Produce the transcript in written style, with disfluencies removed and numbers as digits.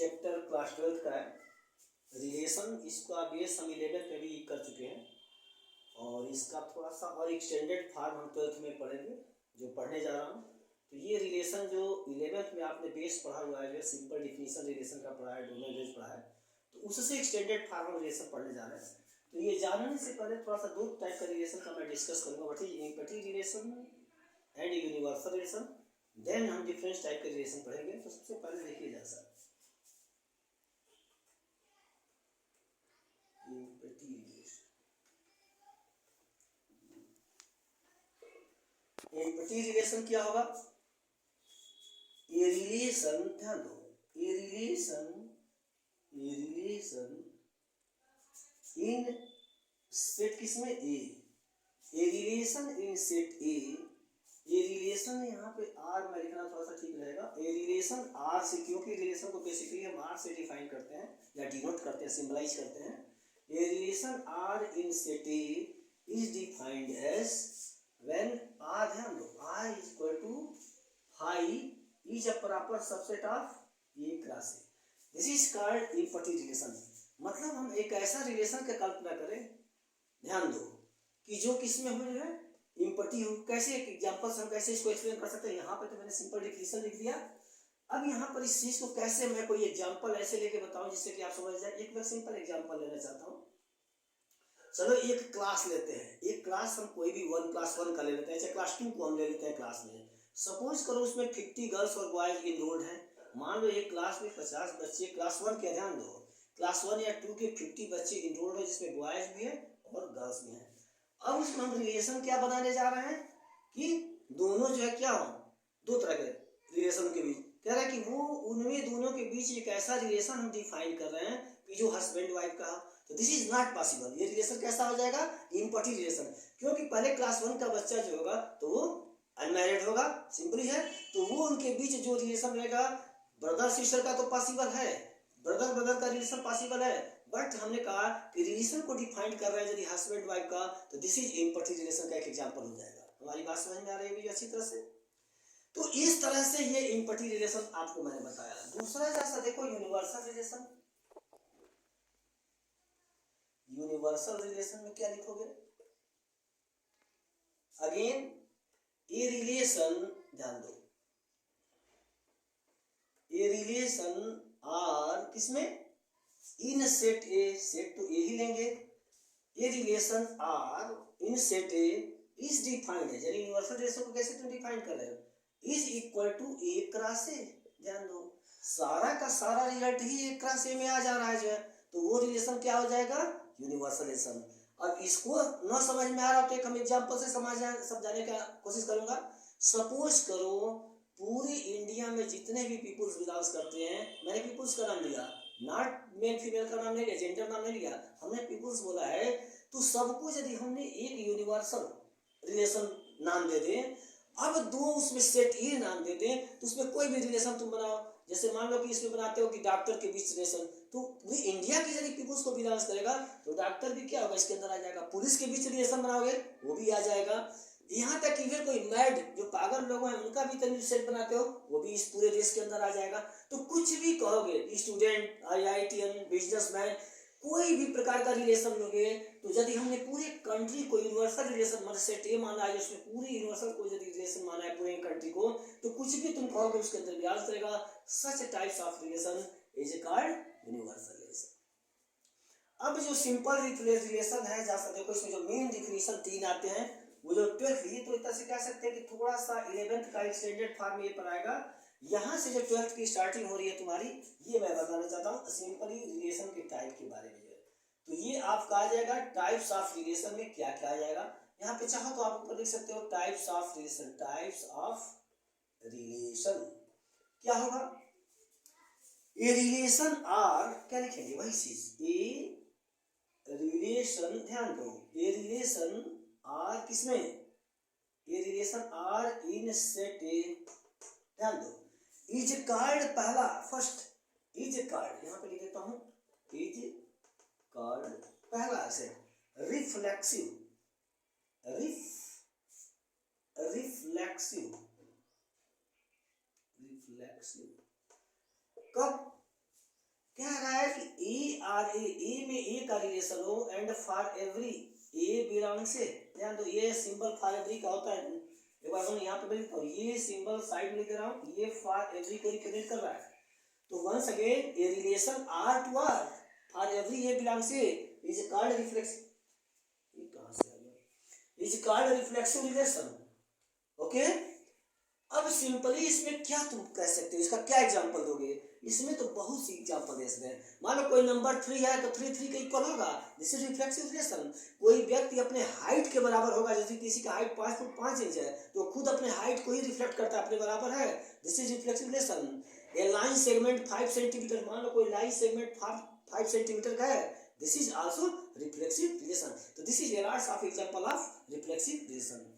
Chapter class 12 का है relation. इसको आप ये हम 11th में भी कर चुके हैं और इसका थोड़ा सा और एक्सटेंडेड फॉर्म हम 12th में पढ़ेंगे जो पढ़ने जा रहा हूँ। तो ये रिलेशन जो 11th में आपने बेस पढ़ा हुआ है, जो सिंपल डिफिनीशन रिलेशन का पढ़ा है, डोमेन रेंज पढ़ा है, तो उससे एक्सटेंडेड फॉर्म हम रिलेशन पढ़ने जा रहे हैं। तो ये जानने से पहले थोड़ा सा दो टाइप का रिलेशन का मैं डिस्कस करूँगा, what is empty relation and universal relation. Then हम डिफरेंट टाइप के रिलेशन पढ़ेंगे। तो सबसे पहले देखिए जैसा इम्पैथी रिलेशन। इम्पैथी रिलेशन क्या होगा? ये रिलेशन, ध्यान दो, ये रिलेशन इन सेट किसमें ए, ये रिलेशन इन सेट ए, ये रिलेशन यहाँ पे आर में लिखना थोड़ा सा ठीक रहेगा। ये रिलेशन आर से, क्योंकि रिलेशन को बेसिकली हम आर से डिफाइन करते हैं या डिनोट करते हैं, सिंबलाइज करते हैं। ये relation R in set A is defined as when R, ध्यान दो, R is equal to phi is a proper subset of A cross A. This is called empty relation. मतलब हम एक ऐसा रिलेशन का कल्पना करें, ध्यान दो, कि जो किसमें हो जो है इम्पैथी हो। कैसे एग्जांपल्स हम कैसे इसको एक्सप्लेन कर सकते हैं? यहाँ पे तो मैंने सिंपल डिफिनीशन लिख दिया। अब यहाँ पर इस चीज को कैसे मैं कोई एग्जांपल ऐसे लेके बताऊं जिससे कि आप समझ जाए। एक मैं सिंपल एग्जांपल लेना चाहता हूँ। चलो एक क्लास लेते हैं, एक क्लास हम कोई भी 1 क्लास 1 का ले लेते हैं, चाहे क्लास 2 को हम ले लेते हैं क्लास में। सपोज करो उसमें 50 गर्ल्स और बॉयज इनरोल्ड हैं। मान लो एक क्लास में 50 बच्चे, क्लास 1 के, ध्यान दो, क्लास 1 या 2 के 50 बच्चे इनरोल्ड है, जिसमें बॉयज भी है और गर्ल्स भी हैं। अब उसमें हम रिलेशन क्या बनाने जा रहे हैं कि दोनों जो है क्या हो, दो तरह के रिलेशन के बीच, कह रहा है कि वो उनमें दोनों के बीच एक ऐसा रिलेशन हम डिफाइन कर रहे हैं कि जो हस्बैंड वाइफ का। तो दिस इज नॉट पॉसिबल। ये रिलेशन कैसा हो जाएगा? Empathy relation. क्योंकि पहले क्लास 1 का बच्चा जो होगा तो वो अनमैरिड होगा, सिंपली है। तो वो उनके बीच जो रिलेशन रहेगा ब्रदर सिस्टर का तो पॉसिबल है, ब्रदर ब्रदर का रिलेशन पॉसिबल है, बट हमने कहा कि रिलेशन को डिफाइन कर रहे हैं यदि हस्बैंड वाइफ का, तो दिस इज इम्पैथी रिलेशन का एक एग्जांपल हो जाएगा। हमारी बात समझ में आ रही है अच्छी तरह से? तो इस तरह से ये इम्पैथी रिलेशन आपको मैंने बताया। दूसरा जैसा देखो यूनिवर्सल रिलेशन। यूनिवर्सल रिलेशन में क्या लिखोगे? अगेन ये रिलेशन, ध्यान दो, ये रिलेशन आर किसमें? इन सेट ए, सेट तो ए ही लेंगे। ये relation R in set A is defined है, यानी यूनिवर्सल रिलेशन को कैसे तुम डिफाइन कर रहे हो? Is equal to A cross A. ध्यान दो, सारा का सारा रिजल्ट ही ए क्रॉस ए में आ जा रहा है जो है, तो वो रिलेशन क्या हो जाएगा? Universal relation. अब इसको न समझ में आ रहा तो एक हम एग्जांपल से समझाने का कोशिश करूंगा। सपोज करो पूरी इंडिया में जितने भी पीपुल्स बिलोंग्स करते हैं, मैंने पीपुल्स का नाम लिया, नॉट मेल फीमेल का नाम नहीं लिया, जेंडर नाम नहीं लिया, हमने पीपुल्स बोला है। तो सबको यदि हमने एक यूनिवर्सल रिलेशन नाम दे दें, अब दो उसमें सेट ए नाम दे दें, तो उसमें कोई भी रिलेशन तुम बनाओ। जैसे मान लो कि इसमें बनाते हो कि डॉक्टर के बीच रिलेशन, तो पूरी इंडिया की यदि पीपुल्स को बिलोंग्स करेगा तो डॉक्टर भी क्या होगा इसके अंदर आ जाएगा। पुलिस के बीच रिलेशन बनाओगे वो भी आ जाएगा। यहाँ तक इवन कोई मैड जो पागल लोग हैं उनका भी तभी सेट बनाते हो, वो भी इस पूरे देश के अंदर आ जाएगा। तो कुछ भी कहोगे, स्टूडेंट, IITian, बिजनेसमैन, कोई भी प्रकार का रिलेशन लोगे, तो यदि हमने पूरे कंट्री को यूनिवर्सल रिलेशन मतलब सेट ए माना है, उसमें पूरी यूनिवर्सल को यदि रिलेशन माना है पूरे कंट्री को, तो कुछ भी तुम कहोगे उसके अंदर भी आ जाएगा। Such types of relation is called universal relation. अब जो सिंपल रिलेशन है, जैसा देखो इसमें जो मेन डिफिनीशन 3 आते हैं, वो जो 12th ये तो इतना से कह सकते हैं कि थोड़ा सा 11th का एक्सटेंडेड फॉर्म ये पर आएगा। यहाँ से जो 12th की स्टार्टिंग हो रही है तुम्हारी, ये मैं बताना चाहता हूँ सिंपली रिलेशन के टाइप के बारे में। तो ये आपका आ जाएगा टाइप्स ऑफ रिलेशन में क्या क्या आ जाएगा। यहाँ पे चाहो तो आप ऊपर लिख सकते हो types of relation. Types of relation क्या होगा? ए रिलेशन आर, क्या लिखेंगे वही चीज, ए रिलेशन, ध्यान दो, ए रिलेशन आर किसमें? A relation R in set A, ध्यान दो, इज कॉल्ड, पहला फर्स्ट इज कॉल्ड, यहाँ पे लिख देता हूं, इज कॉल्ड पहला से रिफ्लेक्सिव, रिफ्लेक्सिव कब? कह रहा है कि ए में ए का रिलेशन हो and for every a belong से, ध्यान दो ये सिंबल फॉर एवरी का होता है, एक बार हम यहाँ पे लिखता हूँ, ये सिंबल साइड में लिख रहा हूँ, ये फॉर एवरी को रिप्रेजेंट कर रहा है। तो once again a relation R to R for every a belong से इज कॉल्ड रिफ्लेक्सिव, ये कहाँ से आ गया, is called reflexive relation. Okay, अब सिंपली इसमें क्या तुम कह सकते हो, इसका क्या एग्जांपल दोगे, इसमें तो बहुत सी एग्जांपल दे सकते हैं। मान लो कोई नंबर 3 है तो 3 3 के इक्वल होगा, दिस इज रिफ्लेक्सिव रिलेशन। कोई व्यक्ति अपने हाइट के बराबर होगा, जैसे किसी का हाइट 5 फुट 5 इंच है तो खुद अपने हाइट को ही रिफ्लेक्ट करता है, अपने बराबर है, this is reflexive relation. A line segment 5 centimetre, मान लो कोई लाइन सेगमेंट 5 सेंटीमीटर का है, this is also reflexive relation. तो this is a lots of example of reflexive relation.